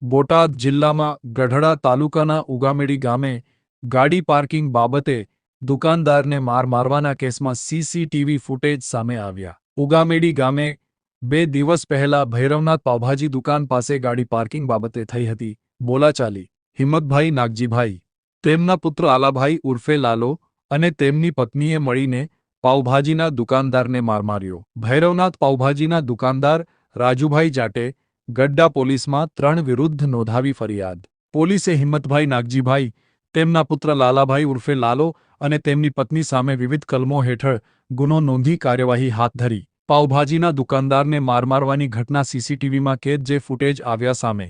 બોટાદ જિલ્લામાં ગઢડા તાલુકાના ઉગામેડી ગામે ગાડી પાર્કિંગ બાબતે દુકાનદારને માર મારવાના કેસમાં સીસીટીવી ફૂટેજ સામે આવ્યા. ઉગામેડી ગામે 2 દિવસ પહેલા ભૈરવનાથ પાવભાજી દુકાન પાસે ગાડી પાર્કિંગ બાબતે થઈ હતી બોલાચાલી. હિંમતભાઈ નાગજીભાઈ, તેમના પુત્ર આલાભાઈ ઉર્ફે લાલો અને તેમની પત્નીએ મળીને પાવભાજીના દુકાનદારને માર માર્યો. ભૈરવનાથ પાવભાજીના દુકાનદાર રાજુભાઈ જાટે ગઢડા પોલીસમાં 3 વિરુદ્ધ નોંધાવી ફરિયાદ. પોલીસે હિંમતભાઈ નાગજીભાઈ, તેમના પુત્ર લાલાભાઈ ઉર્ફે લાલો અને તેમની પત્ની સામે વિવિધ કલમો હેઠળ ગુનો નોંધી કાર્યવાહી હાથ ધરી. પાવભાજીના દુકાનદારને મારવાની ઘટના સીસીટીવીમાં કેદ જે ફૂટેજ આવ્યા સામે.